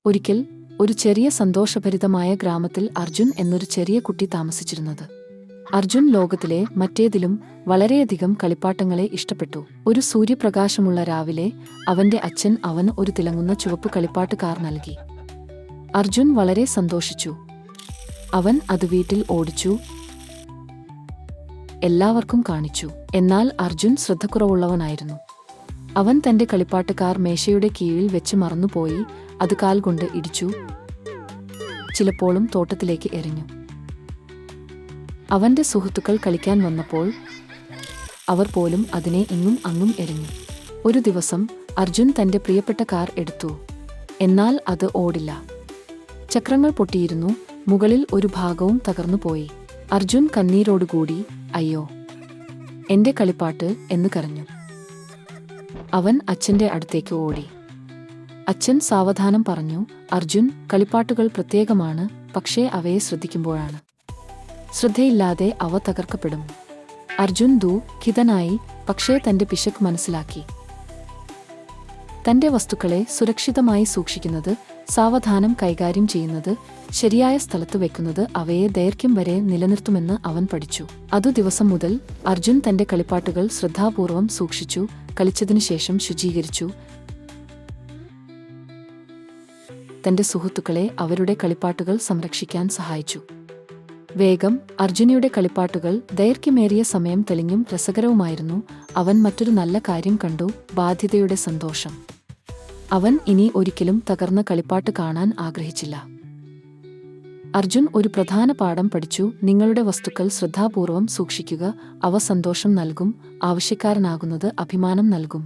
ഒരിക്കൽ ഒരു ചെറിയ സന്തോഷഭരിതമായ ഗ്രാമത്തിൽ അർജുൻ എന്നൊരു ചെറിയ കുട്ടി താമസിച്ചിരുന്നത്. അർജുൻ ലോകത്തിലെ മറ്റേതിലും വളരെയധികം കളിപ്പാട്ടങ്ങളെ ഇഷ്ടപ്പെട്ടു. ഒരു സൂര്യപ്രകാശമുള്ള രാവിലെ അവന്റെ അച്ഛൻ അവന് ഒരു തിളങ്ങുന്ന ചുവപ്പ് കളിപ്പാട്ട് കാർ നൽകി. അർജുൻ വളരെ സന്തോഷിച്ചു. അവൻ അത് വീട്ടിൽ ഓടിച്ചു, എല്ലാവർക്കും കാണിച്ചു. എന്നാൽ അർജുൻ ശ്രദ്ധക്കുറവുള്ളവനായിരുന്നു. അവൻ തന്റെ കളിപ്പാട്ട് കാർ മേശയുടെ കീഴിൽ വെച്ച് മറന്നുപോയി. അത് കാൽ കൊണ്ട് ഇടിച്ചു, ചിലപ്പോഴും തോട്ടത്തിലേക്ക് എറിഞ്ഞു. അവന്റെ സുഹൃത്തുക്കൾ കളിക്കാൻ വന്നപ്പോൾ അവർ പോലും അതിനെ ഇങ്ങും അങ്ങും എറിഞ്ഞു. ഒരു ദിവസം അർജുൻ തന്റെ പ്രിയപ്പെട്ട കാർ എടുത്തു. എന്നാൽ അത് ഓടില്ല. ചക്രങ്ങൾ പൊട്ടിയിരുന്നു, മുകളിൽ ഒരു ഭാഗവും തകർന്നുപോയി. അർജുൻ കണ്ണീരോടുകൂടി "അയ്യോ, എന്റെ കളിപ്പാട്ട്" എന്ന് കരഞ്ഞു. അവൻ അച്ഛന്റെ അടുത്തേക്ക് ഓടി. അച്ഛൻ സാവധാനം പറഞ്ഞു, "അർജുൻ, കളിപ്പാട്ടുകൾ പ്രത്യേകമാണ്, പക്ഷേ അവയെ ശ്രദ്ധിക്കുമ്പോഴാണ്. ശ്രദ്ധയില്ലാതെ അവ തകർക്കപ്പെടും." അർജുൻ ദുഃഖിതനായി, പക്ഷേ തന്റെ പിശക് മനസ്സിലാക്കി. തന്റെ വസ്തുക്കളെ സുരക്ഷിതമായി സൂക്ഷിക്കുന്നത്, സാവധാനം കൈകാര്യം ചെയ്യുന്നത്, ശരിയായ സ്ഥലത്ത് വെക്കുന്നത് അവയെ ദൈർഘ്യം വരെ നിലനിർത്തുമെന്ന് അവൻ പഠിച്ചു. അതു ദിവസം മുതൽ അർജുൻ തന്റെ കളിപ്പാട്ടുകൾ ശ്രദ്ധാപൂർവം സൂക്ഷിച്ചു, കളിച്ചതിനുശേഷം ശുചീകരിച്ചു. തന്റെ സുഹൃത്തുക്കളെ അവരുടെ കളിപ്പാട്ടുകൾ സംരക്ഷിക്കാൻ സഹായിച്ചു. വേഗം അർജുനയുടെ കളിപ്പാട്ടുകൾ ദൈർഘ്യമേറിയ സമയം തെളിഞ്ഞും രസകരവുമായിരുന്നു. അവൻ മറ്റൊരു നല്ല കാര്യം കണ്ടു: ബാധ്യതയുടെ സന്തോഷം. അവൻ ഇനി ഒരിക്കലും തകർന്ന കളിപ്പാട്ട് കാണാൻ ആഗ്രഹിച്ചില്ല. അർജുൻ ഒരു പ്രധാന പാഠം പഠിച്ചു: നിങ്ങളുടെ വസ്തുക്കൾ ശ്രദ്ധാപൂർവം സൂക്ഷിക്കുക. അവ സന്തോഷം നൽകും, ആവശ്യക്കാരനാകുന്നത് അഭിമാനം നൽകും.